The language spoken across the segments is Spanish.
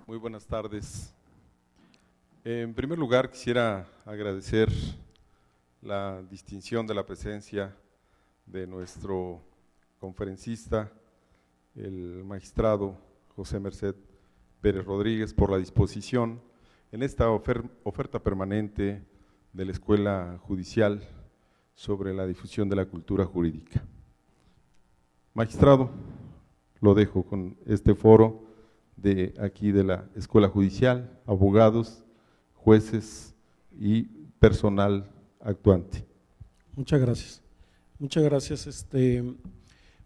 Muy buenas tardes. En primer lugar, quisiera agradecer la distinción de la presencia de nuestro conferencista, el magistrado José Merced Pérez Rodríguez, por la disposición en esta oferta permanente de la Escuela Judicial sobre la difusión de la cultura jurídica. Magistrado, lo dejo con este foro de aquí de la Escuela Judicial, abogados, jueces y personal actuante. Muchas gracias. Muchas gracias.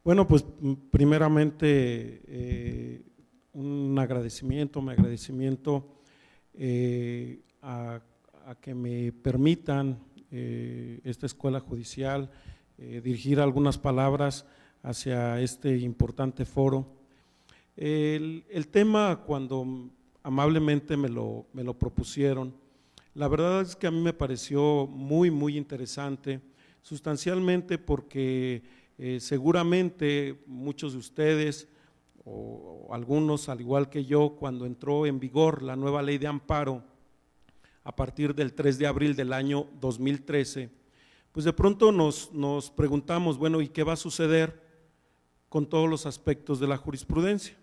Bueno, pues primeramente un agradecimiento, a que me permitan esta Escuela Judicial dirigir algunas palabras hacia este importante foro. El tema, cuando amablemente me lo propusieron, la verdad es que a mí me pareció muy interesante, sustancialmente porque seguramente muchos de ustedes o algunos, al igual que yo, cuando entró en vigor la nueva ley de amparo a partir del 3 de abril del año 2013, pues de pronto nos preguntamos, bueno, ¿y qué va a suceder con todos los aspectos de la jurisprudencia?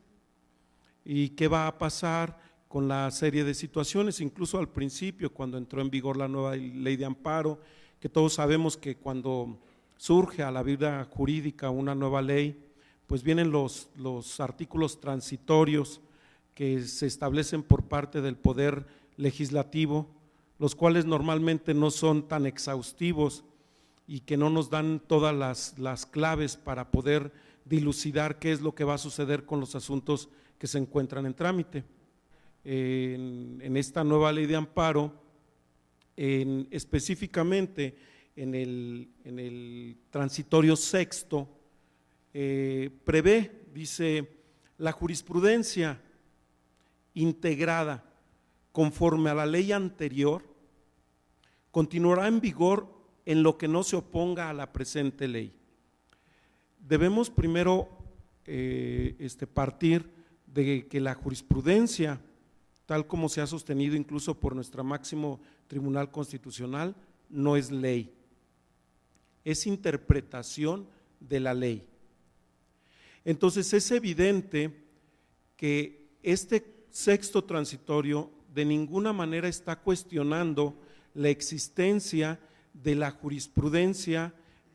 ¿Y qué va a pasar con la serie de situaciones? Incluso al principio, cuando entró en vigor la nueva ley de amparo, que todos sabemos que cuando surge a la vida jurídica una nueva ley, pues vienen los artículos transitorios que se establecen por parte del Poder Legislativo, los cuales normalmente no son tan exhaustivos y que no nos dan todas las claves para poder dilucidar qué es lo que va a suceder con los asuntos que se encuentran en trámite. En esta nueva ley de amparo, específicamente en el transitorio sexto, dice: la jurisprudencia integrada conforme a la ley anterior continuará en vigor en lo que no se oponga a la presente ley. Debemos primero partir de que la jurisprudencia, tal como se ha sostenido incluso por nuestro máximo Tribunal Constitucional, no es ley, es interpretación de la ley. Entonces es evidente que este sexto transitorio de ninguna manera está cuestionando la existencia de la jurisprudencia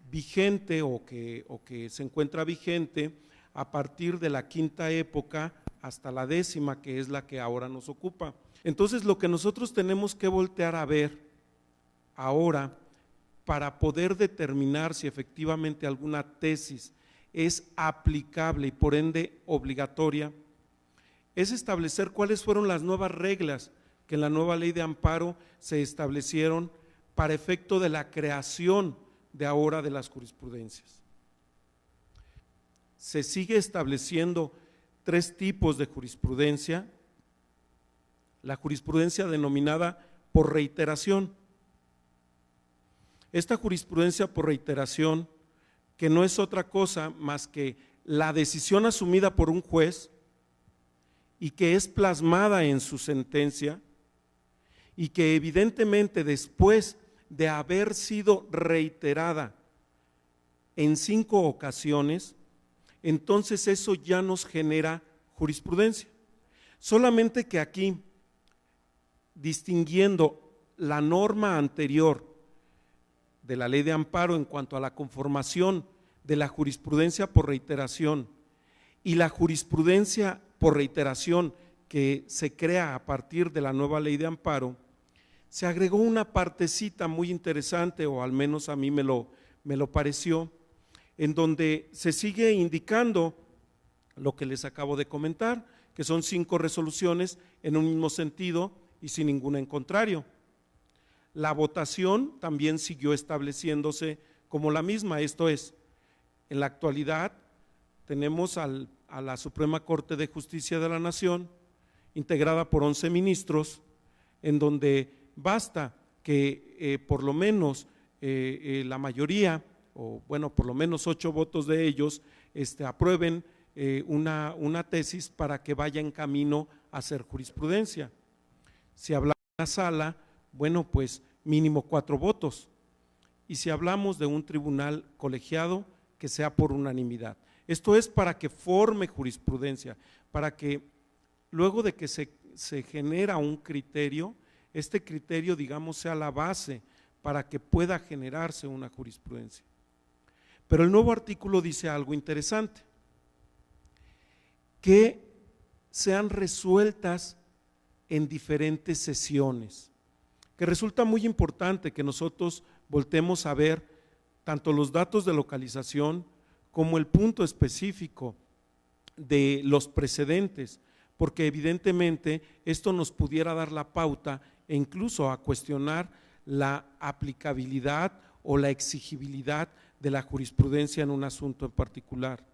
vigente o que se encuentra vigente a partir de la quinta época hasta la décima, que es la que ahora nos ocupa. Entonces, lo que nosotros tenemos que voltear a ver ahora para poder determinar si efectivamente alguna tesis es aplicable y por ende obligatoria, es establecer cuáles fueron las nuevas reglas que en la nueva ley de amparo se establecieron para efecto de la creación de ahora de las jurisprudencias. Se sigue estableciendo tres tipos de jurisprudencia: la jurisprudencia denominada por reiteración. Esta jurisprudencia por reiteración, que no es otra cosa más que la decisión asumida por un juez y que es plasmada en su sentencia, y que evidentemente después de haber sido reiterada en 5 ocasiones, entonces eso ya nos genera jurisprudencia. Solamente que aquí, distinguiendo la norma anterior de la ley de amparo en cuanto a la conformación de la jurisprudencia por reiteración y la jurisprudencia por reiteración que se crea a partir de la nueva ley de amparo, se agregó una partecita muy interesante, o al menos a mí me lo pareció, en donde se sigue indicando lo que les acabo de comentar, que son 5 resoluciones en un mismo sentido y sin ninguna en contrario. La votación también siguió estableciéndose como la misma, esto es, en la actualidad tenemos a la Suprema Corte de Justicia de la Nación, integrada por 11 ministros, en donde basta que por lo menos la mayoría, o bueno, por lo menos 8 votos de ellos aprueben una tesis para que vaya en camino a hacer jurisprudencia. Si hablamos de una sala, bueno, pues mínimo 4 votos. Y si hablamos de un tribunal colegiado, que sea por unanimidad. Esto es para que forme jurisprudencia, para que luego de que se genera un criterio, este criterio, digamos, sea la base para que pueda generarse una jurisprudencia. Pero el nuevo artículo dice algo interesante, que sean resueltas en diferentes sesiones, que resulta muy importante que nosotros voltemos a ver tanto los datos de localización como el punto específico de los precedentes, porque evidentemente esto nos pudiera dar la pauta e incluso a cuestionar la aplicabilidad o la exigibilidad de la jurisprudencia en un asunto en particular.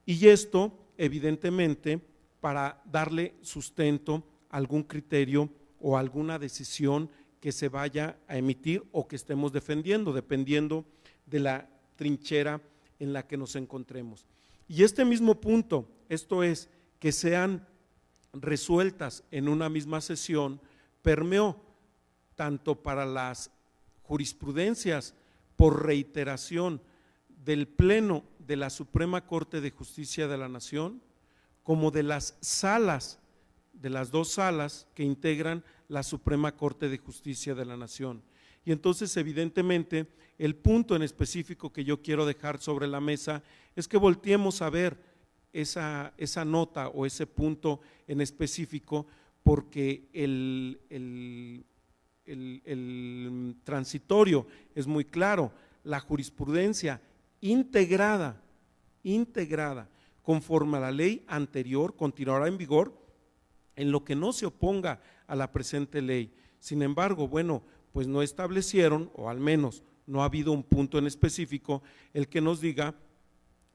Y esto, evidentemente, para darle sustento a algún criterio o alguna decisión que se vaya a emitir o que estemos defendiendo, dependiendo de la trinchera en la que nos encontremos. Y este mismo punto, esto es, que sean resueltas en una misma sesión, permeó tanto para las jurisprudencias por reiteración del Pleno de la Suprema Corte de Justicia de la Nación, como de las salas, de las 2 salas que integran la Suprema Corte de Justicia de la Nación. Y entonces, evidentemente, el punto en específico que yo quiero dejar sobre la mesa es que volteemos a ver esa nota o ese punto en específico, porque el transitorio es muy claro. La jurisprudencia integrada conforme a la ley anterior continuará en vigor en lo que no se oponga a la presente ley. Sin embargo, bueno, pues no establecieron, o al menos no ha habido un punto en específico el que nos diga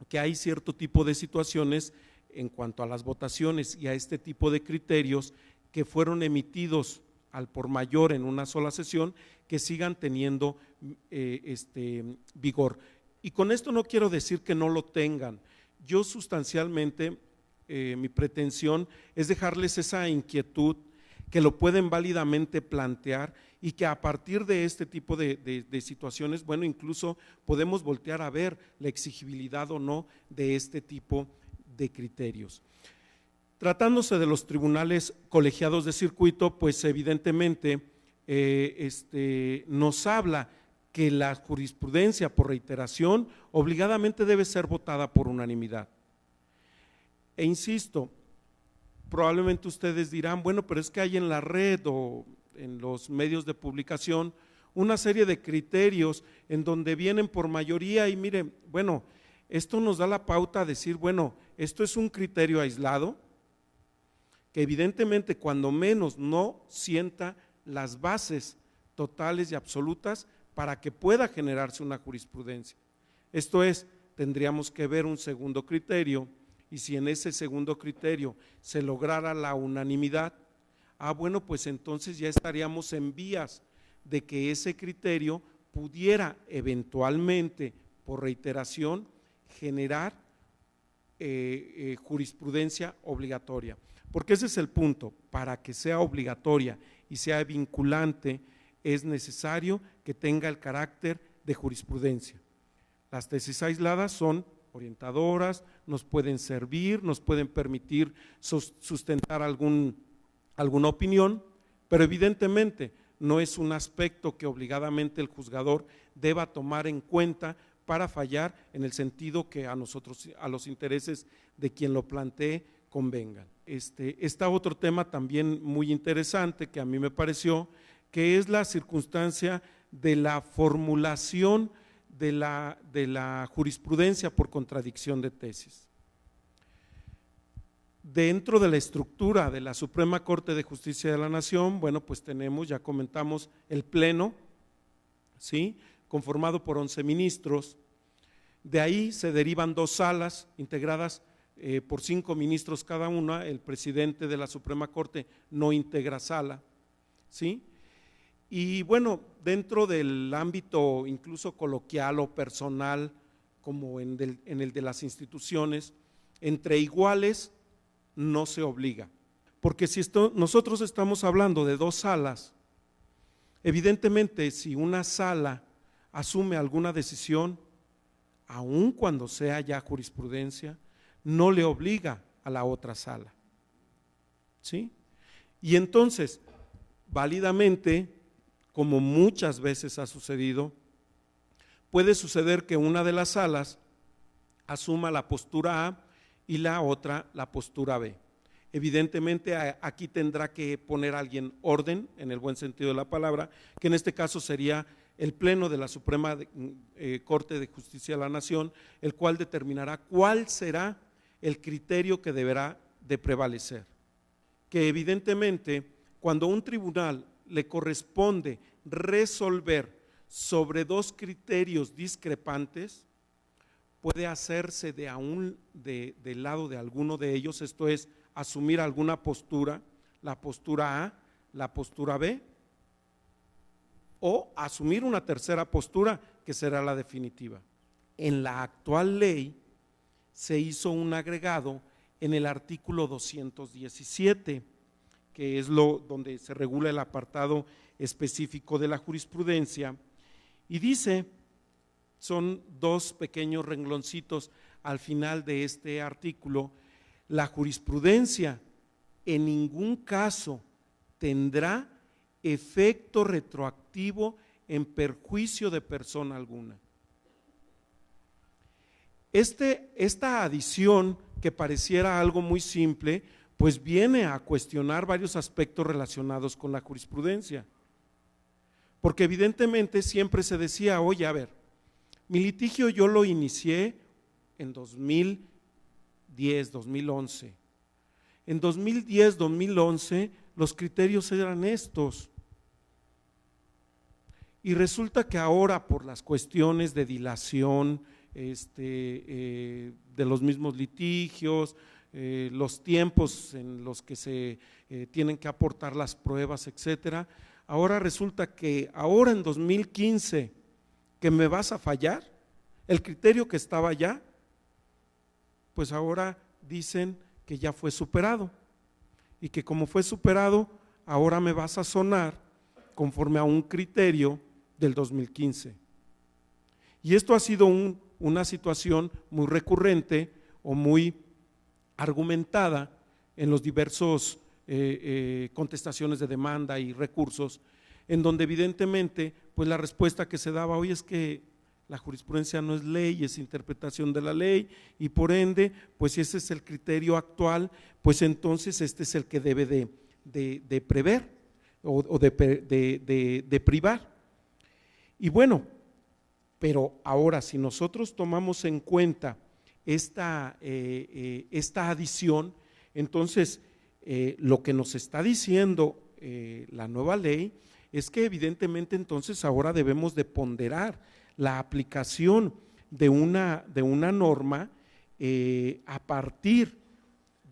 que hay cierto tipo de situaciones en cuanto a las votaciones y a este tipo de criterios que fueron emitidos al por mayor en una sola sesión, que sigan teniendo vigor. Y con esto no quiero decir que no lo tengan. Yo sustancialmente, mi pretensión es dejarles esa inquietud, que lo pueden válidamente plantear y que a partir de este tipo de situaciones, bueno, incluso podemos voltear a ver la exigibilidad o no de este tipo de criterios. Tratándose de los tribunales colegiados de circuito, pues evidentemente nos habla que la jurisprudencia por reiteración obligadamente debe ser votada por unanimidad. E insisto, probablemente ustedes dirán, bueno, pero es que hay en la red o en los medios de publicación una serie de criterios en donde vienen por mayoría y mire, bueno, esto nos da la pauta a decir, bueno, esto es un criterio aislado que evidentemente cuando menos no sienta las bases totales y absolutas para que pueda generarse una jurisprudencia. Esto es, tendríamos que ver un segundo criterio, y si en ese segundo criterio se lograra la unanimidad, bueno, pues entonces ya estaríamos en vías de que ese criterio pudiera eventualmente, por reiteración, generar jurisprudencia obligatoria. Porque ese es el punto, para que sea obligatoria y sea vinculante, es necesario que tenga el carácter de jurisprudencia. Las tesis aisladas son orientadoras, nos pueden servir, nos pueden permitir sustentar alguna opinión, pero evidentemente no es un aspecto que obligadamente el juzgador deba tomar en cuenta para fallar en el sentido que a nosotros, a los intereses de quien lo plantee, convengan. Está otro tema también muy interesante que a mí me pareció, que es la circunstancia de la formulación de la jurisprudencia por contradicción de tesis. Dentro de la estructura de la Suprema Corte de Justicia de la Nación, bueno, pues tenemos, ya comentamos, el Pleno, ¿sí?, conformado por 11 ministros. De ahí se derivan 2 salas integradas por 5 ministros cada una. El presidente de la Suprema Corte no integra sala, ¿sí? Y bueno, dentro del ámbito incluso coloquial o personal, como en el de las instituciones, entre iguales no se obliga. Porque si nosotros estamos hablando de dos salas, evidentemente si una sala asume alguna decisión, aun cuando sea ya jurisprudencia, no le obliga a la otra sala, ¿sí? Y entonces, válidamente, como muchas veces ha sucedido, puede suceder que una de las salas asuma la postura A y la otra la postura B. Evidentemente aquí tendrá que poner alguien orden, en el buen sentido de la palabra, que en este caso sería el Pleno de la Suprema Corte de Justicia de la Nación, el cual determinará cuál será el criterio que deberá de prevalecer. Que evidentemente cuando a un tribunal le corresponde resolver sobre dos criterios discrepantes, puede hacerse del lado de alguno de ellos, esto es, asumir alguna postura, la postura A, la postura B, o asumir una tercera postura que será la definitiva. En la actual ley se hizo un agregado en el artículo 217, que es donde se regula el apartado específico de la jurisprudencia, y dice, son dos pequeños rengloncitos al final de este artículo: la jurisprudencia en ningún caso tendrá efecto retroactivo en perjuicio de persona alguna. Esta adición, que pareciera algo muy simple, pues viene a cuestionar varios aspectos relacionados con la jurisprudencia, porque evidentemente siempre se decía, oye, a ver, mi litigio yo lo inicié en 2010, 2011. En 2010, 2011, los criterios eran estos. Y resulta que ahora, por las cuestiones de dilación de los mismos litigios, los tiempos en los que se tienen que aportar las pruebas, etcétera, ahora resulta que ahora en 2015 que me vas a fallar, el criterio que estaba allá, pues ahora dicen que ya fue superado, y que como fue superado, ahora me vas a sonar conforme a un criterio del 2015. Y esto ha sido una situación muy recurrente o muy argumentada en los diversos contestaciones de demanda y recursos, en donde evidentemente pues la respuesta que se daba hoy es que la jurisprudencia no es ley, es interpretación de la ley, y por ende, pues si ese es el criterio actual, pues entonces este es el que debe de prever o de privar. Y bueno, pero ahora si nosotros tomamos en cuenta esta adición, entonces lo que nos está diciendo la nueva ley es que evidentemente entonces ahora debemos de ponderar la aplicación de una norma a partir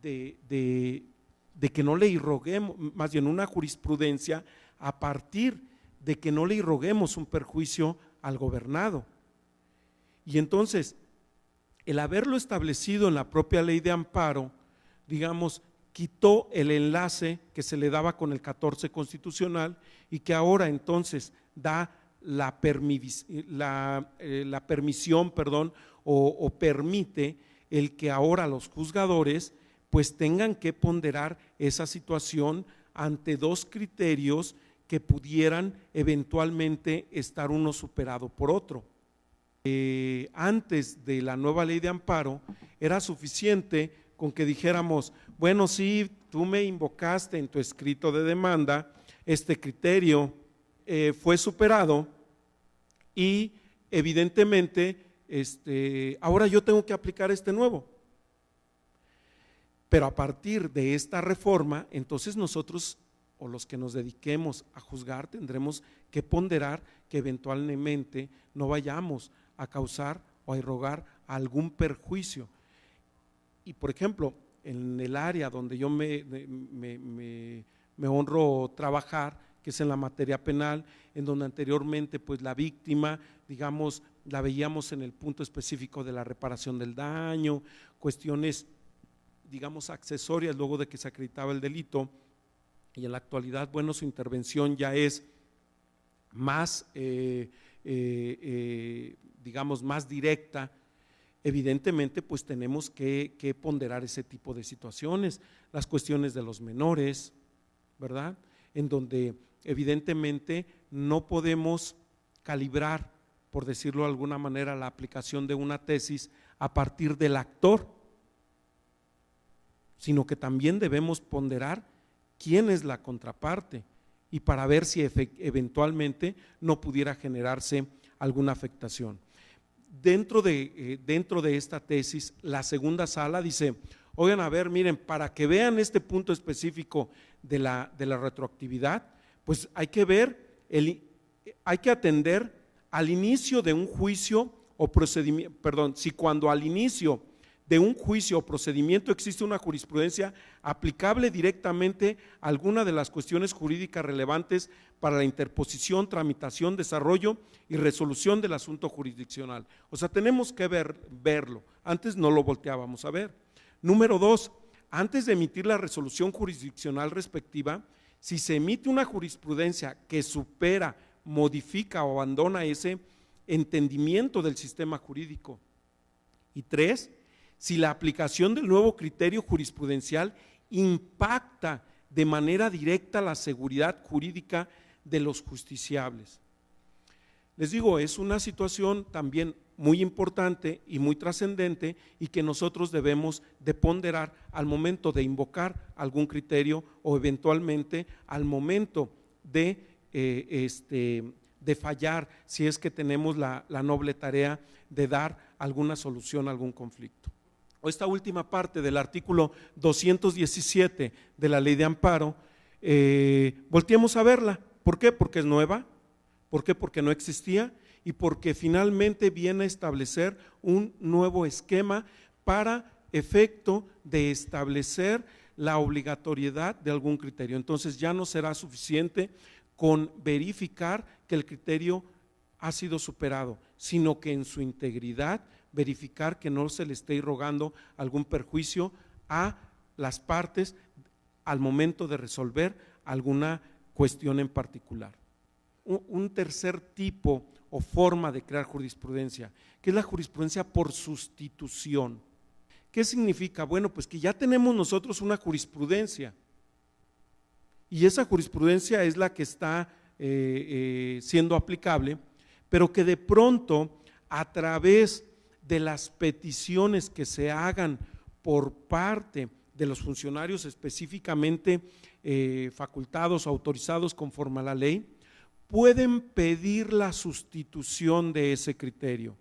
de que no le irroguemos, más bien una jurisprudencia a partir de que no le irroguemos un perjuicio al gobernado. Y entonces, el haberlo establecido en la propia ley de amparo, digamos, quitó el enlace que se le daba con el 14 constitucional y que ahora entonces da la permisión, o permite el que ahora los juzgadores pues tengan que ponderar esa situación ante dos criterios que pudieran eventualmente estar uno superado por otro. Antes de la nueva ley de amparo era suficiente con que dijéramos, bueno, sí, tú me invocaste en tu escrito de demanda, este criterio fue superado y evidentemente ahora yo tengo que aplicar este nuevo. Pero a partir de esta reforma, entonces nosotros o los que nos dediquemos a juzgar tendremos que ponderar que eventualmente no vayamos a causar o a irrogar algún perjuicio. Y por ejemplo, en el área donde yo me honro trabajar, que es en la materia penal, en donde anteriormente pues la víctima, digamos, la veíamos en el punto específico de la reparación del daño, cuestiones, digamos, accesorias luego de que se acreditaba el delito, y en la actualidad, bueno, su intervención ya es más, digamos, más directa. Evidentemente, pues tenemos que ponderar ese tipo de situaciones, las cuestiones de los menores, ¿verdad? En donde evidentemente no podemos calibrar, por decirlo de alguna manera, la aplicación de una tesis a partir del actor, sino que también debemos ponderar quién es la contraparte y para ver si eventualmente no pudiera generarse alguna afectación. Dentro de esta tesis, la segunda sala dice, oigan, a ver, miren, para que vean este punto específico de la retroactividad, pues hay que ver, hay que atender al inicio de un juicio o procedimiento, perdón, si cuando al inicio de un juicio o procedimiento existe una jurisprudencia aplicable directamente a alguna de las cuestiones jurídicas relevantes para la interposición, tramitación, desarrollo y resolución del asunto jurisdiccional. O sea, tenemos que verlo, antes no lo volteábamos a ver. Número 2, antes de emitir la resolución jurisdiccional respectiva, si se emite una jurisprudencia que supera, modifica o abandona ese entendimiento del sistema jurídico. Y 3, si la aplicación del nuevo criterio jurisprudencial impacta de manera directa la seguridad jurídica de los justiciables. Les digo, es una situación también muy importante y muy trascendente y que nosotros debemos de ponderar al momento de invocar algún criterio o eventualmente al momento de fallar, si es que tenemos la noble tarea de dar alguna solución a algún conflicto. Esta última parte del artículo 217 de la Ley de Amparo, volteemos a verla. ¿Por qué? Porque es nueva. ¿Por qué? Porque no existía y porque finalmente viene a establecer un nuevo esquema para efecto de establecer la obligatoriedad de algún criterio. Entonces ya no será suficiente con verificar que el criterio ha sido superado, sino que en su integridad verificar que no se le esté irrogando algún perjuicio a las partes al momento de resolver alguna cuestión en particular. Un tercer tipo o forma de crear jurisprudencia, que es la jurisprudencia por sustitución. ¿Qué significa? Bueno, pues que ya tenemos nosotros una jurisprudencia y esa jurisprudencia es la que está siendo aplicable, pero que de pronto a través de las peticiones que se hagan por parte de los funcionarios específicamente facultados o autorizados conforme a la ley, pueden pedir la sustitución de ese criterio.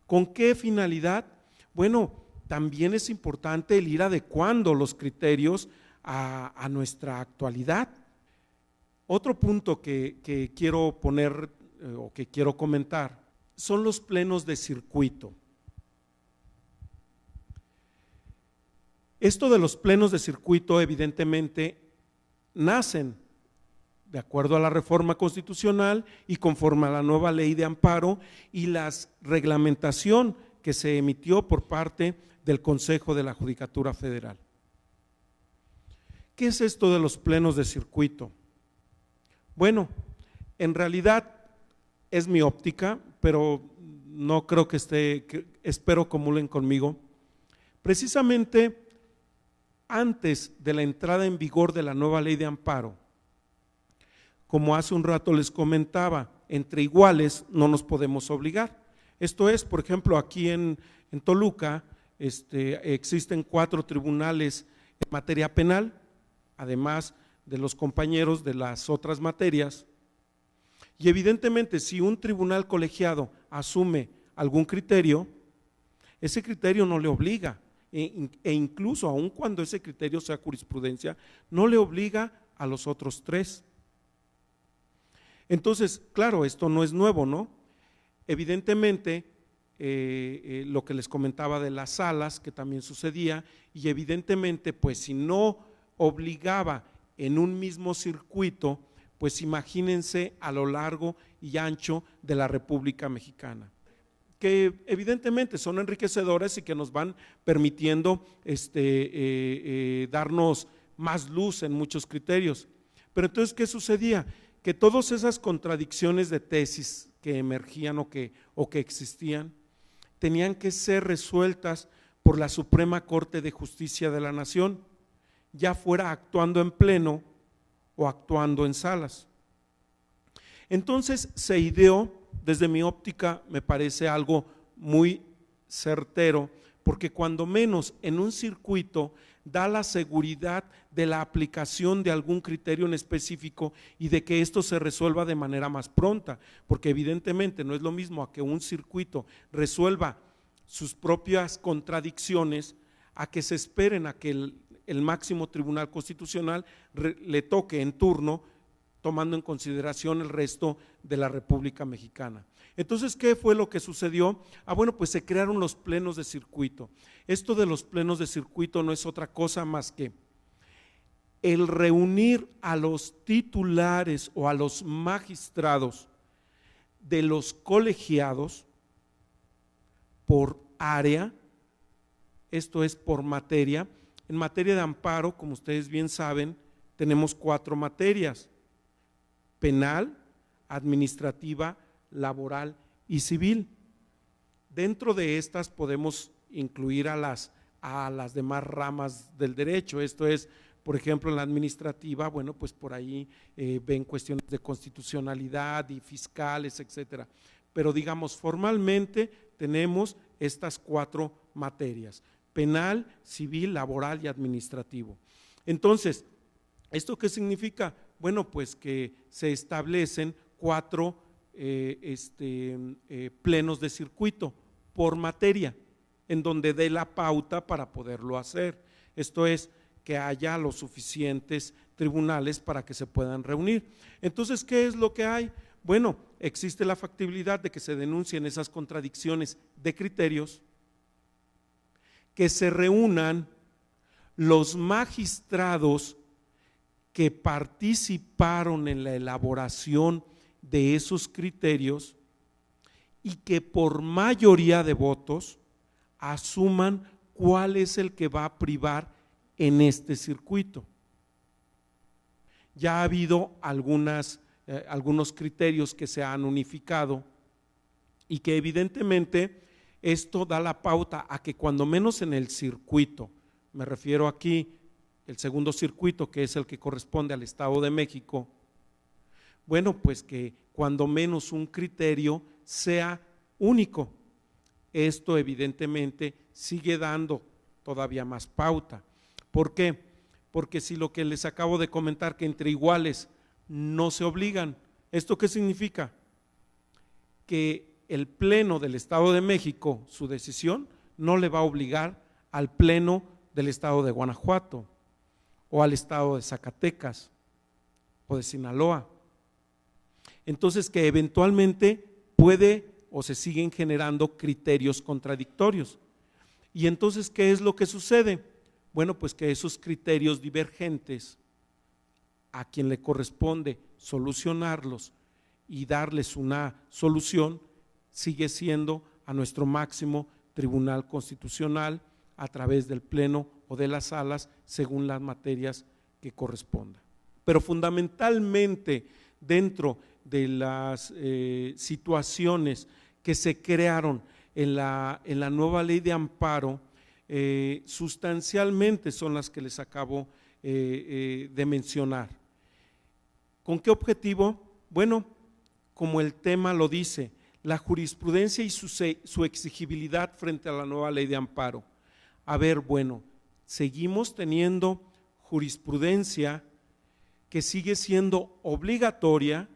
¿Con qué finalidad? Bueno, también es importante el ir adecuando los criterios a nuestra actualidad. Otro punto que quiero poner o que quiero comentar son los plenos de circuito. Esto de los plenos de circuito evidentemente nacen de acuerdo a la reforma constitucional y conforme a la nueva ley de amparo y la reglamentación que se emitió por parte del Consejo de la Judicatura Federal. ¿Qué es esto de los plenos de circuito? Bueno, en realidad es mi óptica, pero no creo espero comulguen conmigo. Precisamente antes de la entrada en vigor de la nueva ley de amparo, como hace un rato les comentaba, entre iguales no nos podemos obligar. Esto es, por ejemplo, aquí en Toluca existen 4 tribunales en materia penal, además de los compañeros de las otras materias. Y evidentemente, si un tribunal colegiado asume algún criterio, ese criterio no le obliga, e incluso aun cuando ese criterio sea jurisprudencia, no le obliga a los otros 3. Entonces, claro, esto no es nuevo, ¿no? Evidentemente, lo que les comentaba de las salas, que también sucedía, y evidentemente, pues si no obligaba en un mismo circuito, pues imagínense a lo largo y ancho de la República Mexicana, que evidentemente son enriquecedoras y que nos van permitiendo darnos más luz en muchos criterios. Pero entonces, ¿qué sucedía? Que todas esas contradicciones de tesis que emergían o que existían, tenían que ser resueltas por la Suprema Corte de Justicia de la Nación, ya fuera actuando en pleno o actuando en salas. Entonces se ideó, desde mi óptica me parece algo muy certero, porque cuando menos en un circuito da la seguridad de la aplicación de algún criterio en específico y de que esto se resuelva de manera más pronta, porque evidentemente no es lo mismo a que un circuito resuelva sus propias contradicciones a que se esperen a que el máximo tribunal constitucional le toque en turno, tomando en consideración el resto de la República Mexicana. Entonces, ¿qué fue lo que sucedió? Bueno, pues se crearon los plenos de circuito. Esto de los plenos de circuito no es otra cosa más que el reunir a los titulares o a los magistrados de los colegiados por área, esto es por materia. En materia de amparo, como ustedes bien saben, tenemos 4 materias: penal, administrativa, laboral y civil. Dentro de estas podemos incluir a las demás ramas del derecho. Esto es, por ejemplo, en la administrativa, bueno, pues por ahí ven cuestiones de constitucionalidad y fiscales, etcétera. Pero digamos, formalmente tenemos estas 4 materias: penal, civil, laboral y administrativo. Entonces, ¿esto qué significa? Bueno, pues que se establecen 4 plenos de circuito por materia, en donde dé la pauta para poderlo hacer. Esto es, que haya los suficientes tribunales para que se puedan reunir. Entonces, ¿qué es lo que hay? Bueno, existe la factibilidad de que se denuncien esas contradicciones de criterios, que se reúnan los magistrados que participaron en la elaboración de esos criterios y que por mayoría de votos asuman cuál es el que va a privar en este circuito. Ya ha habido algunos criterios que se han unificado y que evidentemente esto da la pauta a que cuando menos en el circuito, me refiero aquí el segundo circuito, que es el que corresponde al Estado de México, bueno, pues que cuando menos un criterio sea único. Esto evidentemente sigue dando todavía más pauta. ¿Por qué? Porque si lo que les acabo de comentar, que entre iguales no se obligan, ¿esto qué significa? Que el Pleno del Estado de México, su decisión, no le va a obligar al Pleno del Estado de Guanajuato o al Estado de Zacatecas o de Sinaloa. Entonces, que eventualmente puede o se siguen generando criterios contradictorios. Y entonces, ¿qué es lo que sucede? Bueno, pues que esos criterios divergentes, a quien le corresponde solucionarlos y darles una solución, sigue siendo a nuestro máximo Tribunal Constitucional a través del Pleno o de las salas, según las materias que correspondan. Pero fundamentalmente, dentro de las situaciones que se crearon en la nueva ley de amparo, sustancialmente son las que les acabo de mencionar. ¿Con qué objetivo? Bueno, como el tema lo dice, la jurisprudencia y su exigibilidad frente a la nueva ley de amparo. A ver, bueno, seguimos teniendo jurisprudencia que sigue siendo obligatoria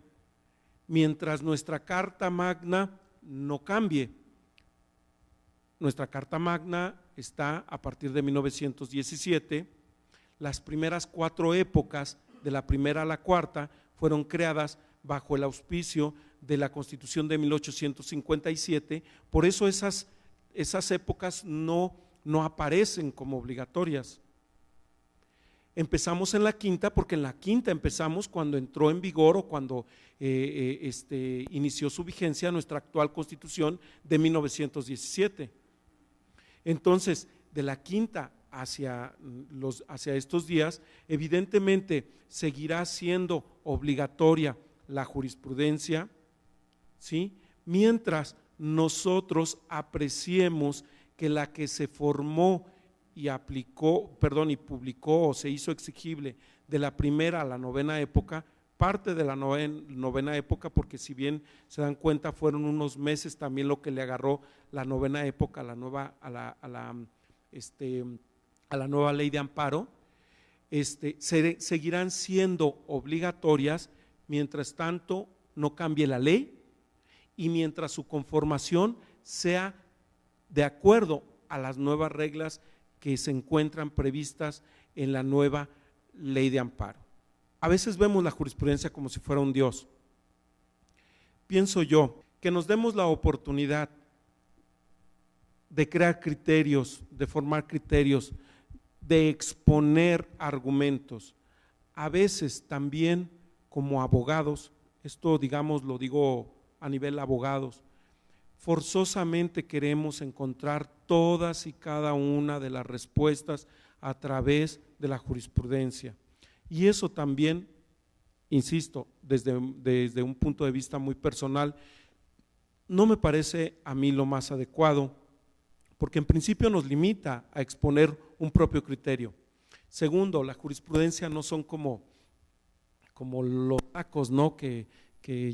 mientras nuestra Carta Magna no cambie. Nuestra Carta Magna está a partir de 1917, las primeras 4 épocas, de la primera a la cuarta, fueron creadas bajo el auspicio de la Constitución de 1857, por eso esas épocas no aparecen como obligatorias. Empezamos en la quinta porque en la quinta empezamos cuando entró en vigor o cuando inició su vigencia nuestra actual Constitución de 1917. Entonces, de la quinta hacia estos días, evidentemente seguirá siendo obligatoria la jurisprudencia, ¿sí? Mientras nosotros apreciemos que la que se formó y aplicó, y publicó o se hizo exigible de la primera a la novena época, parte de la novena época, porque si bien se dan cuenta fueron unos meses también lo que le agarró la novena época a la nueva ley de amparo, seguirán siendo obligatorias mientras tanto no cambie la ley y mientras su conformación sea de acuerdo a las nuevas reglas que se encuentran previstas en la nueva ley de amparo. A veces vemos la jurisprudencia como si fuera un Dios. Pienso yo que nos demos la oportunidad de crear criterios, de formar criterios, de exponer argumentos. A veces también como abogados, esto digamos lo digo a nivel abogados, forzosamente queremos encontrar todas y cada una de las respuestas a través de la jurisprudencia. Y eso también, insisto, desde un punto de vista muy personal, no me parece a mí lo más adecuado, porque en principio nos limita a exponer un propio criterio. Segundo, la jurisprudencia no son como los tacos, ¿no? Que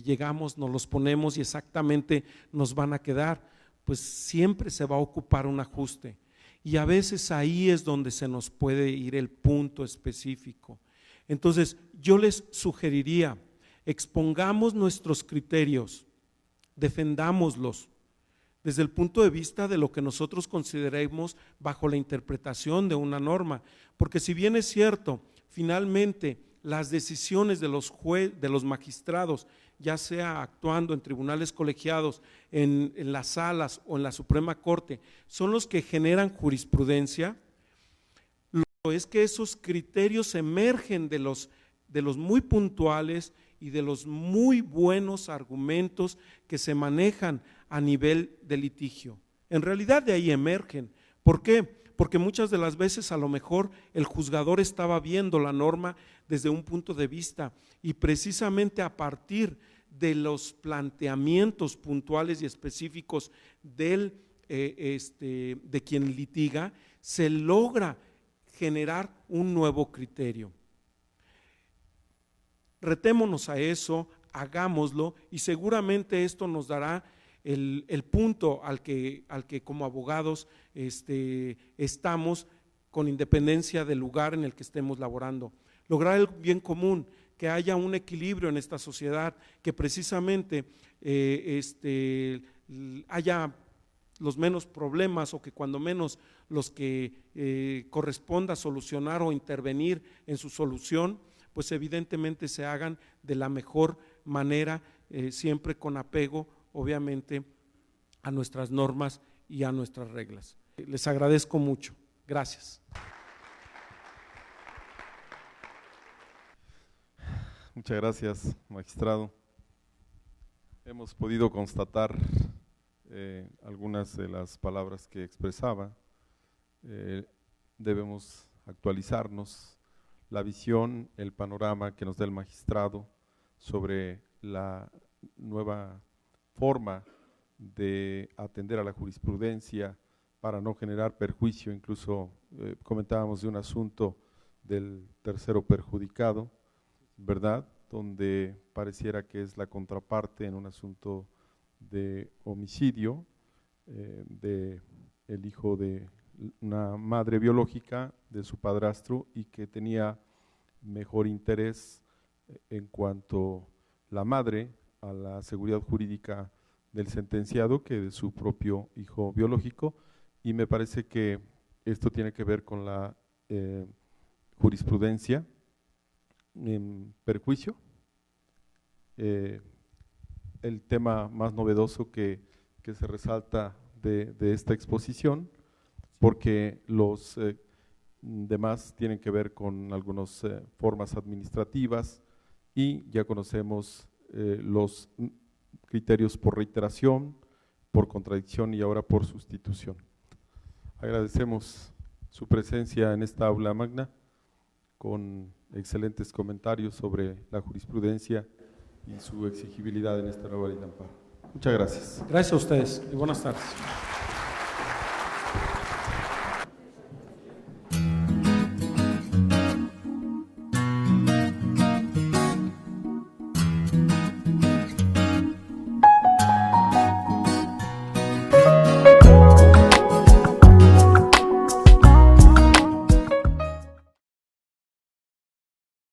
llegamos, nos los ponemos y exactamente nos van a quedar, pues siempre se va a ocupar un ajuste y a veces ahí es donde se nos puede ir el punto específico. Entonces yo les sugeriría, expongamos nuestros criterios, defendámoslos desde el punto de vista de lo que nosotros consideremos bajo la interpretación de una norma, porque si bien es cierto, finalmente las decisiones de los magistrados, ya sea actuando en tribunales colegiados, en las salas o en la Suprema Corte, son los que generan jurisprudencia, lo es que esos criterios emergen de los muy puntuales y de los muy buenos argumentos que se manejan a nivel de litigio. En realidad de ahí emergen. ¿Por qué? Porque muchas de las veces a lo mejor el juzgador estaba viendo la norma desde un punto de vista y precisamente a partir de los planteamientos puntuales y específicos de quien litiga, se logra generar un nuevo criterio. Retémonos a eso, hagámoslo y seguramente esto nos dará el punto al que como abogados estamos, con independencia del lugar en el que estemos laborando. Lograr el bien común, que haya un equilibrio en esta sociedad, que precisamente haya los menos problemas o que cuando menos los que corresponda solucionar o intervenir en su solución, pues evidentemente se hagan de la mejor manera, siempre con apego obviamente a nuestras normas y a nuestras reglas. Les agradezco mucho. Gracias. Muchas gracias, magistrado. Hemos podido constatar algunas de las palabras que expresaba. Debemos actualizarnos la visión, el panorama que nos da el magistrado sobre la nueva forma de atender a la jurisprudencia para no generar perjuicio. Incluso comentábamos de un asunto del tercero perjudicado, ¿verdad? Donde pareciera que es la contraparte en un asunto de homicidio de el hijo de una madre biológica de su padrastro y que tenía mejor interés en cuanto la madre a la seguridad jurídica del sentenciado que de su propio hijo biológico, y me parece que esto tiene que ver con la jurisprudencia en perjuicio. El tema más novedoso que se resalta de esta exposición, porque los demás tienen que ver con algunas formas administrativas y ya conocemos los criterios por reiteración, por contradicción y ahora por sustitución. Agradecemos su presencia en esta aula magna con excelentes comentarios sobre la jurisprudencia y su exigibilidad en esta nueva ley de amparo. Muchas gracias. Gracias a ustedes y buenas tardes.